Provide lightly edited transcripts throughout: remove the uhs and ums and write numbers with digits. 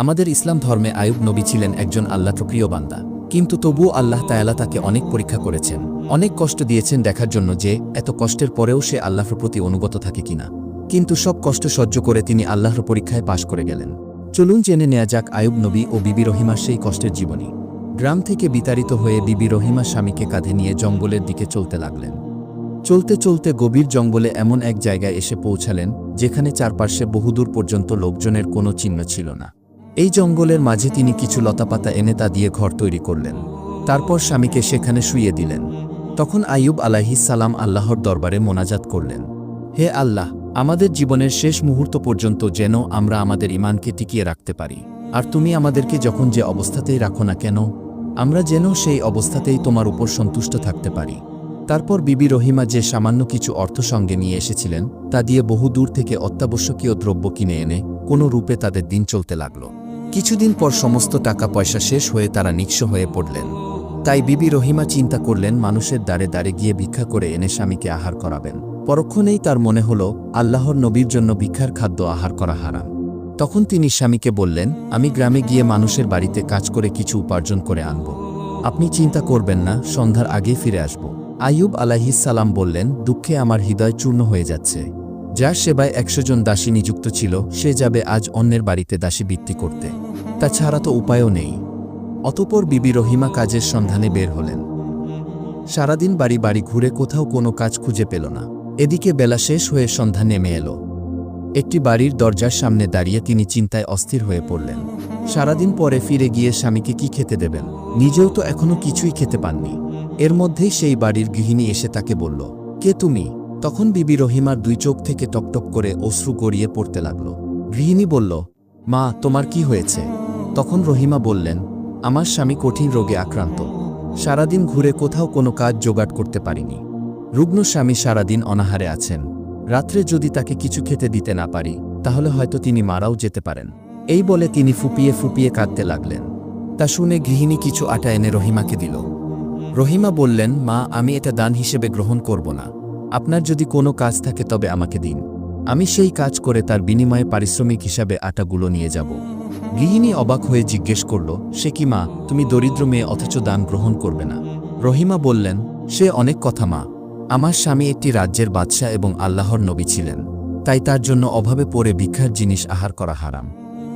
আমাদের ইসলাম ধর্মে আয়ুব নবী ছিলেন একজন আল্লাহর প্রিয় বান্দা, কিন্তু তবুও আল্লাহ তাআলা তাকে অনেক পরীক্ষা করেছেন, অনেক কষ্ট দিয়েছেন দেখার জন্য যে এত কষ্টের পরেও সে আল্লাহর প্রতি অনুগত থাকে কিনা। কিন্তু সব কষ্ট সহ্য করে তিনি আল্লাহর পরীক্ষায় পাশ করে গেলেন। চলুন জেনে নেওয়া যাক আয়ুব নবী ও বিবি রহিমার সেই কষ্টের জীবনী। গ্রাম থেকে বিতাড়িত হয়ে বিবি রহিমা স্বামীকে কাঁধে নিয়ে জঙ্গলের দিকে চলতে লাগলেন। চলতে চলতে গভীর জঙ্গলে এমন এক জায়গায় এসে পৌঁছালেন যেখানে চারপাশে বহুদূর পর্যন্ত লোকজনের কোনো চিহ্ন ছিল না। এই জঙ্গলের মাঝে তিনি কিছু লতাপাতা এনে তা দিয়ে ঘর তৈরি করলেন। তারপর স্বামীকে সেখানে শুইয়ে দিলেন। তখন আইয়ুব আলাইহিস সালাম আল্লাহর দরবারে মোনাজাত করলেন, হে আল্লাহ, আমাদের জীবনের শেষ মুহূর্ত পর্যন্ত যেন আমরা আমাদের ঈমানকে টিকিয়ে রাখতে পারি, আর তুমি আমাদেরকে যখন যে অবস্থাতেই রাখো না কেন, আমরা যেন সেই অবস্থাতেই তোমার উপর সন্তুষ্ট থাকতে পারি। তারপর বিবি রহিমা যে সামান্য কিছু অর্থ সঙ্গে নিয়ে এসেছিলেন তা দিয়ে বহু দূর থেকে অত্যাবশ্যকীয় দ্রব্য কিনে এনে কোনো রূপে তাদের দিন চলতে লাগল। কিছুদিন পর সমস্ত টাকা পয়সা শেষ হয়ে তারা নিঃস্ব হয়ে পড়লেন। তাই বিবি রহিমা চিন্তা করলেন মানুষের দ্বারে দ্বারে গিয়ে ভিক্ষা করে এনে স্বামীকে আহার করাবেন। পরক্ষণেই তার মনে হল আল্লাহর নবীর জন্য ভিক্ষার খাদ্য আহার করা হারাম। তখন তিনি স্বামীকে বললেন, আমি গ্রামে গিয়ে মানুষের বাড়িতে কাজ করে কিছু উপার্জন করে আনব, আপনি চিন্তা করবেন না, সন্ধ্যার আগেই ফিরে আসব। আইয়ুব আলাইহিস সালাম বললেন, দুঃখে আমার হৃদয় চূর্ণ হয়ে যাচ্ছে। যার সেবায় 100 জন দাসী নিযুক্ত ছিল সে যাবে আজ অন্যের বাড়িতে দাসী বৃত্তি করতে, তাছাড়া তো উপায়ও নেই। অতঃপর বিবি রহিমা কাজের সন্ধানে বের হলেন। সারাদিন বাড়ি বাড়ি ঘুরে কোথাও কোনো কাজ খুঁজে পেল না। এদিকে বেলা শেষ হয়ে সন্ধ্যা নেমে এলো। একটি বাড়ির দরজার সামনে দাঁড়িয়ে তিনি চিন্তায় অস্থির হয়ে পড়লেন। সারাদিন পরে ফিরে গিয়ে স্বামীকে কি খেতে দেবেন? নিজেও তো এখনো কিছুই খেতে পাননি। এর মধ্যেই সেই বাড়ির গৃহিণী এসে তাকে বলল, কে তুমি? তখন বিবি রহিমার দুই চোখ থেকে টপটপ করে অশ্রু গড়িয়ে পড়তে লাগল। গৃহিণী বলল, মা, তোমার কি হয়েছে? তখন রহিমা বললেন, আমার স্বামী কঠিন রোগে আক্রান্ত, সারাদিন ঘুরে কোথাও কোনো কাজ জোগাড় করতে পারিনি। রুগ্ন স্বামী সারাদিন অনাহারে আছেন, রাত্রে যদি তাকে কিছু খেতে দিতে না পারি তাহলে হয়তো তিনি মারাও যেতে পারেন। এই বলে তিনি ফুপিয়ে ফুপিয়ে কাঁদতে লাগলেন। তা শুনে গৃহিণী কিছু আটা এনে রহিমাকে দিল। রহিমা বললেন, মা, আমি এটা দান হিসেবে গ্রহণ করব না। আপনার যদি কোনো কাজ থাকে তবে আমাকে দিন, আমি সেই কাজ করে তার বিনিময়ে পারিশ্রমিক হিসাবে আটাগুলো নিয়ে যাব। গৃহিণী অবাক হয়ে জিজ্ঞেস করল, সে কি মা, তুমি দরিদ্র মেয়ে অথচ দান গ্রহণ করবে না? রহিমা বললেন, সে অনেক কথা মা, আমার স্বামী একটি রাজ্যের বাদশা এবং আল্লাহর নবী ছিলেন, তাই তার জন্য অভাবে পড়ে ভিক্ষার জিনিস আহার করা হারাম,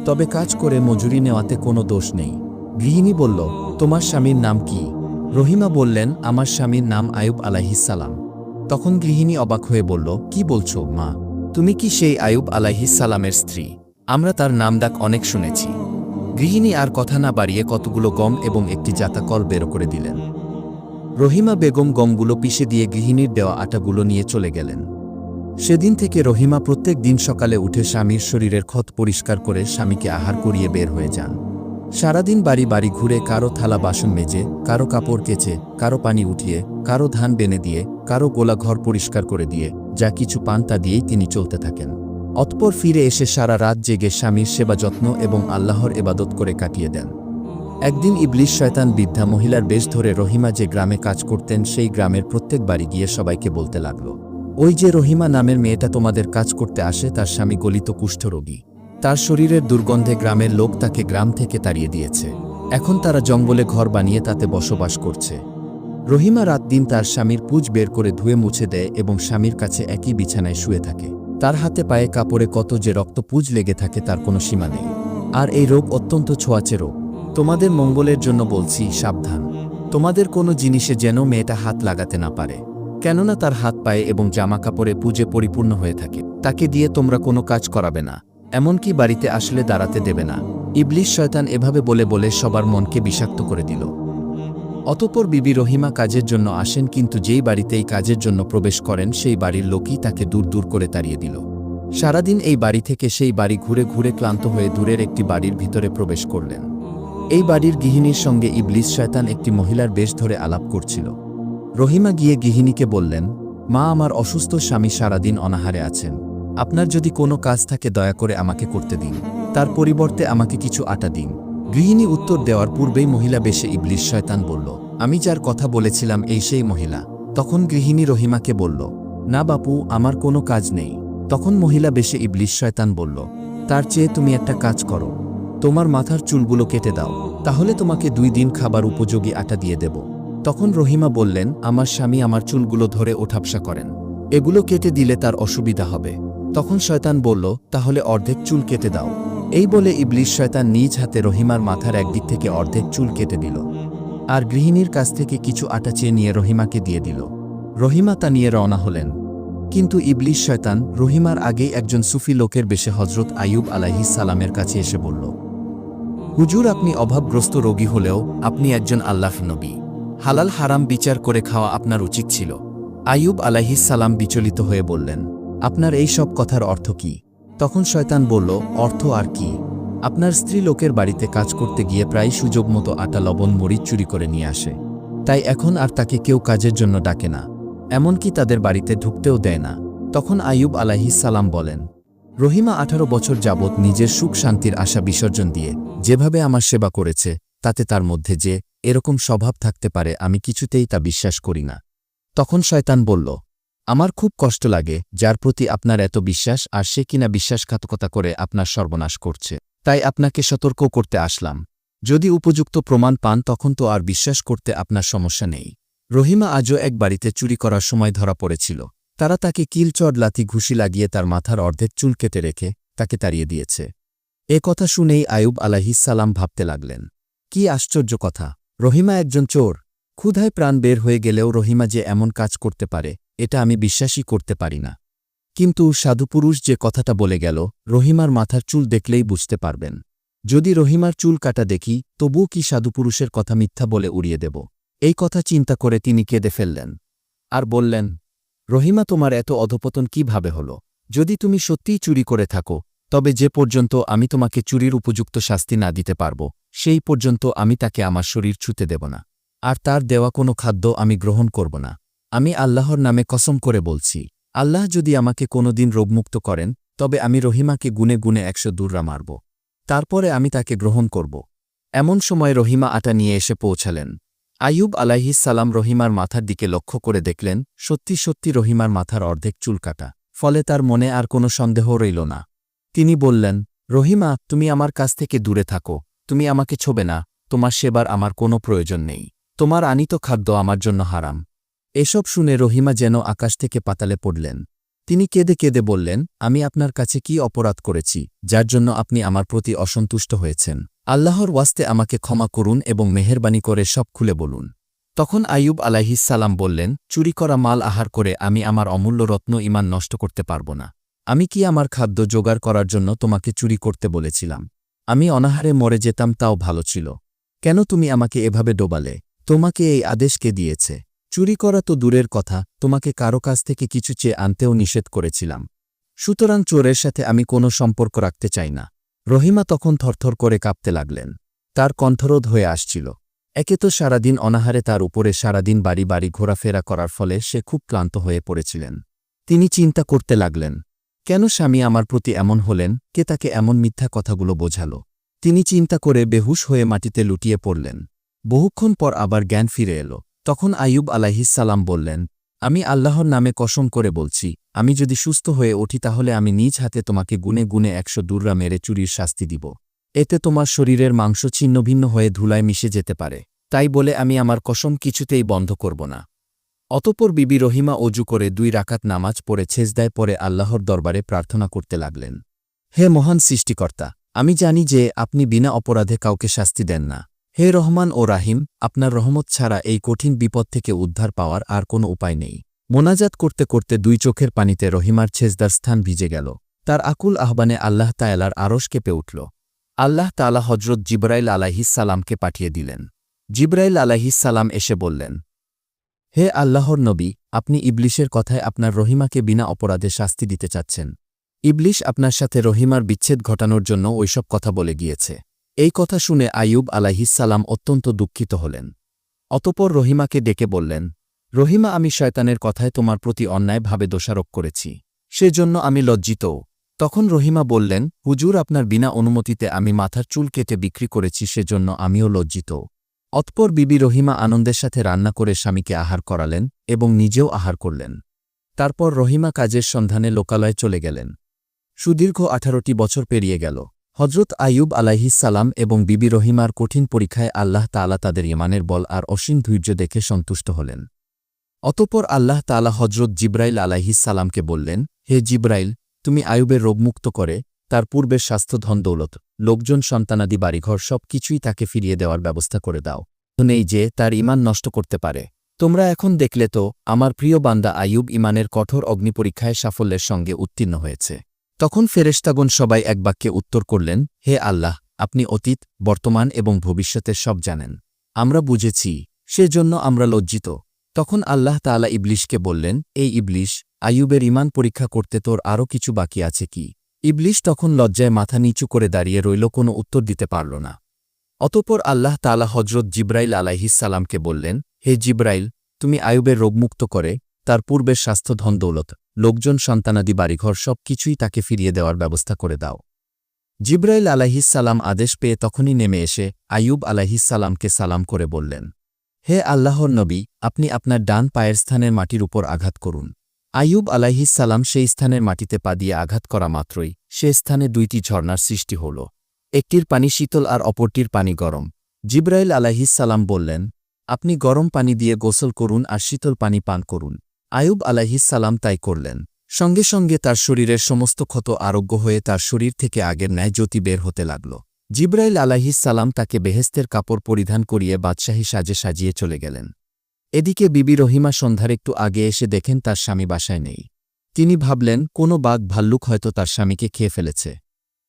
তবে কাজ করে মজুরি নেওয়াতে কোনো দোষ নেই। গৃহিণী বলল, তোমার স্বামীর নাম কি? রহিমা বললেন, আমার স্বামীর নাম আয়ুব আলাইহিস সালাম। তখন গৃহিণী অবাক হয়ে বলল, কি বলছো মা, তুমি কি সেই আয়ুব আলাইহিস সালামের স্ত্রী? আমরা তার নাম ডাক অনেক শুনেছি। গৃহিণী আর কথা না বাড়িয়ে কতগুলো গম এবং একটি জাতা কল বের করে দিলেন। রহিমা বেগম গমগুলো পিষে দিয়ে গৃহিণীর দেওয়া আটাগুলো নিয়ে চলে গেলেন। সেদিন থেকে রহিমা প্রত্যেক দিন সকালে উঠে স্বামীর শরীরের ক্ষত পরিষ্কার করে স্বামীকে আহার করিয়ে বের হয়ে যান। সারাদিন বাড়ি বাড়ি ঘুরে কারো থালা বাসন মেজে, কারো কাপড় কেচে, কারো পানি উঠিয়ে, কারো ধান বেনে দিয়ে, কারো গোলা ঘর পরিষ্কার করে দিয়ে যা কিছু পান তা দিয়েই তিনি চলতে থাকেন। অতঃপর ফিরে এসে সারা রাত জেগে স্বামীর সেবা যত্ন এবং আল্লাহর ইবাদত করে কাটিয়ে দেন। একদিন ইবলিস শয়তান বৃদ্ধা মহিলার বেশ ধরে রহিমা যে গ্রামে কাজ করতেন সেই গ্রামের প্রত্যেক বাড়ি গিয়ে সবাইকে বলতে লাগল, ওই যে রহিমা নামের মেয়েটা তোমাদের কাজ করতে আসে, তার স্বামী গলিত কুষ্ঠরোগী, তার শরীরের দুর্গন্ধে গ্রামের লোক তাকে গ্রাম থেকে তাড়িয়ে দিয়েছে, এখন তারা জঙ্গলে ঘর বানিয়ে তাতে বসবাস করছে। রহিমা রাত দিন তার স্বামীর পুঁজ বের করে ধুয়ে মুছে দেয় এবং স্বামীর কাছে একই বিছানায় শুয়ে থাকে। তার হাতে পায়ে কাপড়ে কত যে রক্ত পুঁজ লেগে থাকে তার কোনো সীমা নেই। আর এই রোগ অত্যন্ত ছোঁয়াচে রোগ। তোমাদের মঙ্গলের জন্য বলছি, সাবধান, তোমাদের কোনো জিনিসে যেন মেয়েটা হাত লাগাতে না পারে, কেননা তার হাত পায়ে এবং জামা কাপড়ে পুঁজে পরিপূর্ণ হয়ে থাকে। তাকে দিয়ে তোমরা কোনো কাজ করাবে না, এমনকি বাড়িতে আসলে দাঁড়াতে দেবে না। ইবলিস শয়তান এভাবে বলে বলে সবার মনকে বিষাক্ত করে দিল। অতঃপর বিবি রহিমা কাজের জন্য আসেন, কিন্তু যেই বাড়িতেই কাজের জন্য প্রবেশ করেন সেই বাড়ির লোকই তাকে দূর দূর করে তাড়িয়ে দিল। সারাদিন এই বাড়ি থেকে সেই বাড়ি ঘুরে ঘুরে ক্লান্ত হয়ে দূরের একটি বাড়ির ভিতরে প্রবেশ করলেন। এই বাড়ির গৃহিণীর সঙ্গে ইবলিস শয়তান একটি মহিলার বেশ ধরে আলাপ করছিল। রহিমা গিয়ে গৃহিণীকে বললেন, মা, আমার অসুস্থ স্বামী সারাদিন অনাহারে আছেন, আপনার যদি কোনো কাজ থাকে দয়া করে আমাকে করতে দিন, তার পরিবর্তে আমাকে কিছু আটা দিন। গৃহিণী উত্তর দেওয়ার পূর্বেই মহিলা বেশে ইবলিস শয়তান বলল, আমি যার কথা বলেছিলাম এই সেই মহিলা। তখন গৃহিণী রহিমাকে বলল, না বাপু, আমার কোনো কাজ নেই। তখন মহিলা বেশে ইবলিস শয়তান বলল, তার চেয়ে তুমি একটা কাজ করো, তোমার মাথার চুলগুলো কেটে দাও, তাহলে তোমাকে 2 দিন খাবার উপযোগী আটা দিয়ে দেব। তখন রহিমা বললেন, আমার স্বামী আমার চুলগুলো ধরে ওঠাবসা করেন, এগুলো কেটে দিলে তার অসুবিধা হবে। তখন শয়তান বলল, তাহলে অর্ধেক চুল কেটে দাও। এই বলে ইবলিশ শয়তান নিজ হাতে রহিমার মাথার একদিক থেকে অর্ধেক চুল কেটে দিল, আর গৃহিণীর কাছ থেকে কিছু আটা চেয়ে নিয়ে রহিমাকে দিয়ে দিল। রহিমা তা নিয়ে রওনা হলেন। কিন্তু ইবলিশ শয়তান রহিমার আগেই একজন সুফি লোকের বেশে হজরত আইয়ুব আলাইহিস সালামের কাছে এসে বলল, হুজুর, আপনি অভাবগ্রস্ত রোগী হলেও আপনি একজন আল্লাহর নবী, হালাল হারাম বিচার করে খাওয়া আপনার উচিত ছিল। আইয়ুব আলাইহিস সালাম বিচলিত হয়ে বললেন, আপনার এই সব কথার অর্থ কি? তখন শয়তান বলল, অর্থ আর কি, আপনার স্ত্রী লোকের বাড়িতে কাজ করতে গিয়ে প্রায় সুযোগ মতো আটা লবণ মরিচ চুরি করে নিয়ে আসে, তাই এখন আর তাকে কেউ কাজের জন্য ডাকে না, এমনকি তাদের বাড়িতে ঢুকতেও দেয় না। তখন আইয়ুব আলাইহিস সালাম বলেন, রহিমা 18 বছর যাবৎ নিজের সুখ শান্তির আশা বিসর্জন দিয়ে যেভাবে আমার সেবা করেছে, তাতে তার মধ্যে যে এরকম স্বভাব থাকতে পারে আমি কিছুতেই তা বিশ্বাস করি না। তখন শয়তান বলল, আমার খুব কষ্ট লাগে যার প্রতি আপনার এত বিশ্বাস, আর সে কিনা বিশ্বাসঘাতকতা করে আপনার সর্বনাশ করছে, তাই আপনাকে সতর্ক করতে আসলাম। যদি উপযুক্ত প্রমাণ পান তখন তো আর বিশ্বাস করতে আপনার সমস্যা নেই। রহিমা আজও এক বাড়িতে চুরি করার সময় ধরা পড়েছিল। তারা তাকে কিলচড় লাথি ঘুষি লাগিয়ে তার মাথার অর্ধেক চুল কেটে রেখে তাকে তাড়িয়ে দিয়েছে। এ কথা শুনেই আইয়ুব আলাইহিস সালাম ভাবতে লাগলেন, কি আশ্চর্য কথা, রহিমা একজন চোর। ক্ষুধায় প্রাণ বের হয়ে গেলেও রহিমা যে এমন কাজ করতে পারে এটা আমি বিশ্বাসই করতে পারি না। কিন্তু সাধুপুরুষ যে কথাটা বলে গেল, রহিমার মাথার চুল দেখলেই বুঝতে পারবেন। যদি রহিমার চুল কাটা দেখি তবুও কি সাধুপুরুষের কথা মিথ্যা বলে উড়িয়ে দেব? এই কথা চিন্তা করে তিনি কেঁদে ফেললেন আর বললেন, রহিমা, তোমার এত অধপতন কিভাবে হল? যদি তুমি সত্যিই চুরি করে থাকো তবে যে পর্যন্ত আমি তোমাকে চুরির উপযুক্ত শাস্তি না দিতে পারব সেই পর্যন্ত আমি তাকে আমার শরীর ছুঁতে দেব না, আর তার দেওয়া কোনো খাদ্য আমি গ্রহণ করব না। আমি আল্লাহর নামে কসম করে বলছি, আল্লাহ যদি আমাকে কোনোদিন রোগমুক্ত করেন তবে আমি রহিমাকে গুনে গুনে 100 দুররা মারব, তারপরে আমি তাকে গ্রহণ করব। এমন সময় রহিমা আটা নিয়ে এসে পৌঁছালেন। আইয়ুব আলাইহিস সালাম রহিমার মাথার দিকে লক্ষ্য করে দেখলেন, সত্যি সত্যি রহিমার মাথার অর্ধেক চুল কাটা। ফলে তার মনে আর কোনো সন্দেহ রইল না। তিনি বললেন, রহিমা, তুমি আমার কাছ থেকে দূরে থাকো, তুমি আমাকে ছোবে না, তোমার সেবার আমার কোনো প্রয়োজন নেই, তোমার আনিত খাদ্য আমার জন্য হারাম। এসব শুনে রহিমা যেন আকাশ থেকে পাতালে পড়লেন। তিনি কেঁদে কেঁদে বললেন, আমি আপনার কাছে কি অপরাধ করেছি যার জন্য আপনি আমার প্রতি অসন্তুষ্ট হয়েছেন? আল্লাহর ওয়াস্তে আমাকে ক্ষমা করুন এবং মেহেরবানি করে সব খুলে বলুন। তখন আইয়ুব আলাইহিস সালাম বললেন, চুরি করা মাল আহার করে আমি আমার অমূল্য রত্ন ঈমান নষ্ট করতে পারব না। আমি কি আমার খাদ্য জোগাড় করার জন্য তোমাকে চুরি করতে বলেছিলাম? আমি অনাহারে মরে যেতাম তাও ভালো ছিল। কেন তুমি আমাকে এভাবে ডোবালে? তোমাকে এই আদেশ কে দিয়েছে? চুরি করা তো দূরের কথা, তোমাকে কারো কাছ থেকে কিছু চেয়ে আনতেও নিষেধ করেছিলাম। সুতরাং চোরের সাথে আমি কোনো সম্পর্ক রাখতে চাই না। রহিমা তখন থরথর করে কাঁপতে লাগলেন। তার কণ্ঠরোধ হয়ে আসছিল। একে তো সারাদিন অনাহারে, তার উপরে সারাদিন বাড়ি বাড়ি ঘোরাফেরা করার ফলে সে খুব ক্লান্ত হয়ে পড়েছিলেন। তিনি চিন্তা করতে লাগলেন, কেন স্বামী আমার প্রতি এমন হলেন? কে তাকে এমন মিথ্যা কথাগুলো বোঝাল? তিনি চিন্তা করে বেহুশ হয়ে মাটিতে লুটিয়ে পড়লেন। বহুক্ষণ পর আবার জ্ঞান ফিরে এল। তখন আইয়ুব আলাইহিস সালাম বললেন, আমি আল্লাহর নামে কসম করে বলছি, আমি যদি সুস্থ হয়ে উঠি তাহলে আমি নিজ হাতে তোমাকে গুনে গুনে 100 দুররা মেরে চুরির শাস্তি দিব। এতে তোমার শরীরের মাংস ছিন্নভিন্ন হয়ে ধুলায় মিশে যেতে পারে, তাই বলে আমি আমার কসম কিছুতেই বন্ধ করব না। অতঃপর বিবি রহিমা অজু করে 2 রাকাত নামাজ পড়ে সেজদায় পড়ে আল্লাহর দরবারে প্রার্থনা করতে লাগলেন, হে মহান সৃষ্টিকর্তা, আমি জানি যে আপনি বিনা অপরাধে কাউকে শাস্তি দেন না। হে রহমান ও রাহিম, আপনার রহমত ছাড়া এই কঠিন বিপদ থেকে উদ্ধার পাওয়ার আর কোনো উপায় নেই। মোনাজাত করতে করতে 2 চোখের পানিতে রহিমার ছেজদার স্থান ভিজে গেল। তার আকুল আহ্বানে আল্লাহ তাআলার আরশ কেঁপে উঠল। আল্লাহ তাআলা হজরত জিবরাইল আলাইহিস সালামকে পাঠিয়ে দিলেন। জিবরাইল আলাইহিস সালাম এসে বললেন, হে আল্লাহর নবী, আপনি ইবলিশের কথায় আপনার রহিমাকে বিনা অপরাধে শাস্তি দিতে চাচ্ছেন। ইবলিশ আপনার সাথে রহিমার বিচ্ছেদ ঘটানোর জন্য ওইসব কথা বলে গিয়েছে। এই কথা শুনে আইয়ুব আলাইহিস সালাম অত্যন্ত দুঃখিত হলেন। অতঃপর রহিমাকে ডেকে বললেন, রহিমা, আমি শয়তানের কথায় তোমার প্রতি অন্যায়ভাবে দোষারোপ করেছি, সেজন্য আমি লজ্জিত। তখন রহিমা বললেন, হুজুর, আপনার বিনা অনুমতিতে আমি মাথার চুল কেটে বিক্রি করেছি, সেজন্য আমিও লজ্জিত। অতঃপর বিবি রহিমা আনন্দের সাথে রান্না করে স্বামীকে আহার করালেন এবং নিজেও আহার করলেন। তারপর রহিমা কাজের সন্ধানে লোকালয়ে চলে গেলেন। সুদীর্ঘ 18টি বছর পেরিয়ে গেল। হজরত আইয়ুব আলাইহিসসালাম এবং বিবি রহিমার কঠিন পরীক্ষায় আল্লাহ তাআলা তাদের ঈমানের বল আর অসীম ধৈর্য দেখে সন্তুষ্ট হলেন। অতঃপর আল্লাহ তাআলা হজরত জিবরাইল আলাইহিসসালামকে বললেন, হে জিবরাইল, তুমি আইয়ুবের রোগমুক্ত করে তার পূর্বের স্বাস্থ্য ধন দৌলত লোকজন সন্তানাদি বাড়িঘর সব কিছুই তাকে ফিরিয়ে দেওয়ার ব্যবস্থা করে দাও, নেই যে তার ঈমান নষ্ট করতে পারে। তোমরা এখন দেখলে তো আমার প্রিয় বান্দা আইয়ুব ঈমানের কঠোর অগ্নিপরীক্ষায় সাফল্যের সঙ্গে উত্তীর্ণ হয়েছে। তখন ফেরেশতাগণ সবাই এক বাক্যে উত্তর করলেন, হে আল্লাহ, আপনি অতীত, বর্তমান এবং ভবিষ্যতের সব জানেন। আমরা বুঝেছি, সেজন্য আমরা লজ্জিত। তখন আল্লাহ তাআলা ইবলিশকে বললেন, এই ইবলিশ, আইয়ুবের ঈমান পরীক্ষা করতে তোর আরও কিছু বাকি আছে কি? ইবলিশ তখন লজ্জায় মাথা নিচু করে দাঁড়িয়ে রইল, কোনো উত্তর দিতে পারল না। অতঃপর আল্লাহ তাআলা হজরত জিবরাইল আলাইহিসসালামকে বললেন, হে জিবরাইল, তুমি আইয়ুবের রোগমুক্ত করে তার পূর্বের স্বাস্থ্য ধন দৌলত লোকজন সন্তানাদি বাড়িঘর সব কিছুই তাকে ফিরিয়ে দেওয়ার ব্যবস্থা করে দাও। জিবরাইল আলাইহিসসালাম আদেশ পেয়ে তখনই নেমে এসে আইয়ুব আলাইহিসসালামকে সালাম করে বললেন, হে আল্লাহর নবী, আপনি আপনার ডান পায়ের স্থানের মাটির উপর আঘাত করুন। আইয়ুব আলাইহিসসালাম সেই স্থানের মাটিতে পা দিয়ে আঘাত করা মাত্রই সে স্থানে দুইটি ঝর্ণার সৃষ্টি হল। একটির পানি শীতল আর অপরটির পানি গরম। জিবরাইল আলাইহিসসালাম বললেন, আপনি গরম পানি দিয়ে গোসল করুন আর শীতল পানি পান করুন। আইয়ুব আলাইহিসসালাম তাই করলেন। সঙ্গে সঙ্গে তার শরীরের সমস্ত ক্ষত আরোগ্য হয়ে তার শরীর থেকে আগের ন্যায় জ্যোতি বের হতে লাগল। জিবরাইল আলাইহিসসালাম তাকে বেহেশতের কাপড় পরিধান করিয়ে বাদশাহী সাজে সাজিয়ে চলে গেলেন। এদিকে বিবি রহিমা সন্ধ্যার একটু আগে এসে দেখেন তার স্বামী বাসায় নেই। তিনি ভাবলেন কোনো বাঘ ভাল্লুক হয়তো তার স্বামীকে খেয়ে ফেলেছে।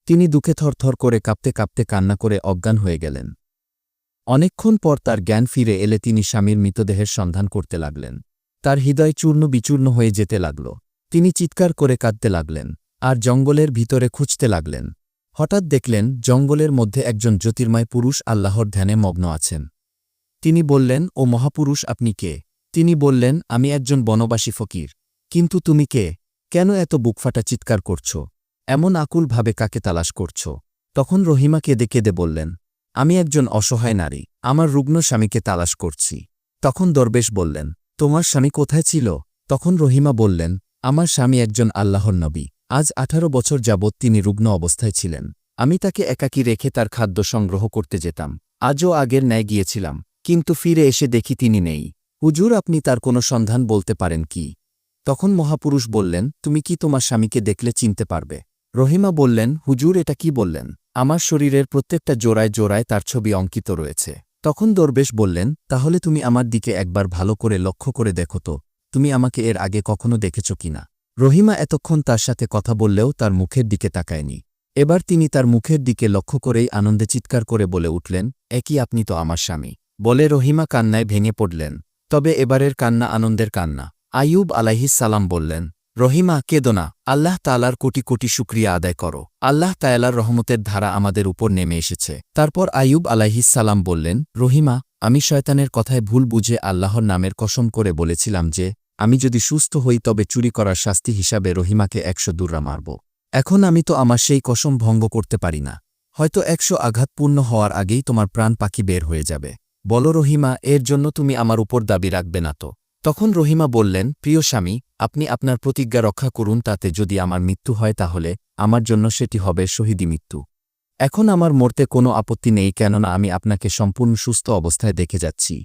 তিনি দুঃখে থরথর করে কাঁপতে কাঁপতে কান্না করে অজ্ঞান হয়ে গেলেন। অনেকক্ষণ পর তার জ্ঞান ফিরে এলে তিনি স্বামীর মৃতদেহের সন্ধান করতে লাগলেন। তার হৃদয় চূর্ণ বিচূর্ণ হয়ে যেতে লাগল। তিনি চিৎকার করে কাঁদতে লাগলেন আর জঙ্গলের ভিতরে খুঁজতে লাগলেন। হঠাৎ দেখলেন জঙ্গলের মধ্যে একজন জ্যোতির্ময় পুরুষ আল্লাহর ধ্যানে মগ্ন আছেন। তিনি বললেন, ও মহাপুরুষ, আপনি কে? তিনি বললেন, আমি একজন বনবাসী ফকির। কিন্তু তুমি কে? কেন এত বুকফাটা চিৎকার করছ? এমন আকুলভাবে কাকে তালাশ করছ? তখন রহিমা কেঁদে কেঁদে বললেন, আমি একজন অসহায় নারী, আমার রুগ্ন স্বামীকে তালাশ করছি। তখন দরবেশ বললেন, তোমার স্বামী কোথায় ছিল? তখন রহিমা বললেন, আমার স্বামী একজন আল্লাহর নবী। আজ 18 বছর যাবৎ তিনি রুগ্ন অবস্থায় ছিলেন। আমি তাকে একাকী রেখে তার খাদ্য সংগ্রহ করতে যেতাম। আজও আগের ন্যায় গিয়েছিলাম, কিন্তু ফিরে এসে দেখি তিনি নেই। হুজুর, আপনি তার কোনো সন্ধান বলতে পারেন কি? তখন মহাপুরুষ বললেন, তুমি কি তোমার স্বামীকে দেখলে চিনতে পারবে? রহিমা বললেন, হুজুর, এটা কি বললেন? আমার শরীরের প্রত্যেকটা জোড়ায় জোড়ায় তার ছবি অঙ্কিত রয়েছে। তখন দরবেশ বললেন, তাহলে তুমি আমার দিকে একবার ভালো করে লক্ষ্য করে দেখো তো, তুমি আমাকে এর আগে কখনো দেখেছ কিনা। রহিমা এতক্ষণ তার সাথে কথা বললেও তার মুখের দিকে তাকায়নি। এবার তিনি তার মুখের দিকে লক্ষ্য করেই আনন্দে চিৎকার করে বলে উঠলেন, একই, আপনি তো আমার স্বামী। বলে রহিমা কান্নায় ভেঙে পড়লেন। তবে এবারের কান্না আনন্দের কান্না। আইয়ুব আলাইহিসসালাম বললেন, রহিমা, কেঁদো না, আল্লাহ তাআলার কোটি কোটি শুকরিয়া আদায় করো। আল্লাহ তাআলার রহমতের ধারা আমাদের উপর নেমে এসেছে। তারপর আইয়ুব আলাইহিসসালাম বললেন, রহিমা, আমি শয়তানের কথায় ভুল বুঝে আল্লাহর নামের কসম করে বলেছিলাম যে আমি যদি সুস্থ হই তবে চুরি করার শাস্তি হিসাবে রহিমাকে 100 দুর্রা মারব। এখন আমি তো আমার সেই কসম ভঙ্গ করতে পারি না। হয়তো 100 আঘাত পূর্ণ হওয়ার আগেই তোমার প্রাণ পাখি বের হয়ে যাবে। বলো রহিমা, এর জন্য তুমি আমার উপর দাবি রাখবে না তো? তখন রহিমা বললেন, প্রিয় স্বামী, আপনি আপনার প্রতিজ্ঞা রক্ষা করুন। তাতে যদি আমার মৃত্যু হয় তাহলে আমার জন্য সেটি হবে শহীদি মৃত্যু। এখন আমার মরতে কোনো আপত্তি নেই, কেননা আমি আপনাকে সম্পূর্ণ সুস্থ অবস্থায় দেখে যাচ্ছি।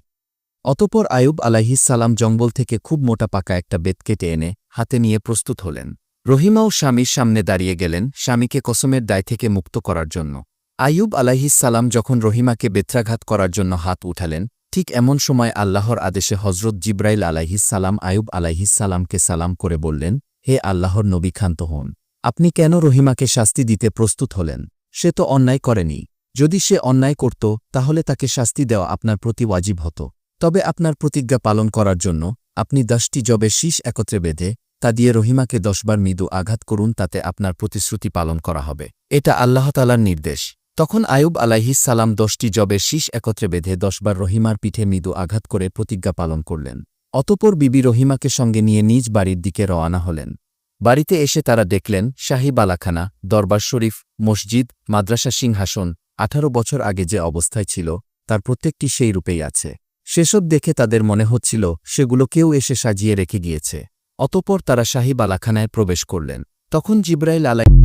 অতঃপর আইয়ুব আলাইহিসসালাম জঙ্গল থেকে খুব মোটা পাকা একটা বেত কেটে এনে হাতে নিয়ে প্রস্তুত হলেন। রহিমাও স্বামীর সামনে দাঁড়িয়ে গেলেন স্বামীকে কসমের দায় থেকে মুক্ত করার জন্য। আইয়ুব আলাইহিসসালাম যখন রহিমাকে বেত্রাঘাত করার জন্য হাত উঠালেন, ঠিক এমন সময় আল্লাহর আদেশে হজরত জিবরাইল আলাইহিসসালাম আইয়ুব আলাইহিসসালামকে সালাম করে বললেন, হে আল্লাহর নবী, ক্ষান্ত হন। আপনি কেন রহিমাকে শাস্তি দিতে প্রস্তুত হলেন? সে তো অন্যায় করেনি। যদি সে অন্যায় করত তাহলে তাকে শাস্তি দেওয়া আপনার প্রতি ওয়াজিব হতো। তবে আপনার প্রতিজ্ঞা পালন করার জন্য আপনি 10টি জবের শীষ একত্রে বেঁধে তা দিয়ে রহিমাকে 10 বার মৃদু আঘাত করুন, তাতে আপনার প্রতিশ্রুতি পালন করা হবে। এটা আল্লাহ তাআলার নির্দেশ। তখন আইয়ুব আলাইহিসসালাম 10টি জবের শীষ একত্রে বেঁধে 10 বার রহিমার পিঠে মৃদু আঘাত করে প্রতিজ্ঞা পালন করলেন। অতঃপর বিবি রহিমাকে সঙ্গে নিয়ে নিজ বাড়ির দিকে রওয়ানা হলেন। বাড়িতে এসে তারা দেখলেন শাহী বালাখানা, দরবার শরীফ, মসজিদ, মাদ্রাসা, সিংহাসন 18 বছর আগে যে অবস্থায় ছিল তার প্রত্যেকটি সেই রূপেই আছে। সেসব দেখে তাদের মনে হচ্ছিল সেগুলো কেউ এসে সাজিয়ে রেখে গিয়েছে। অতঃপর তারা শাহী বালাখানায় প্রবেশ করলেন। তখন জিবরাইল আলাইহিস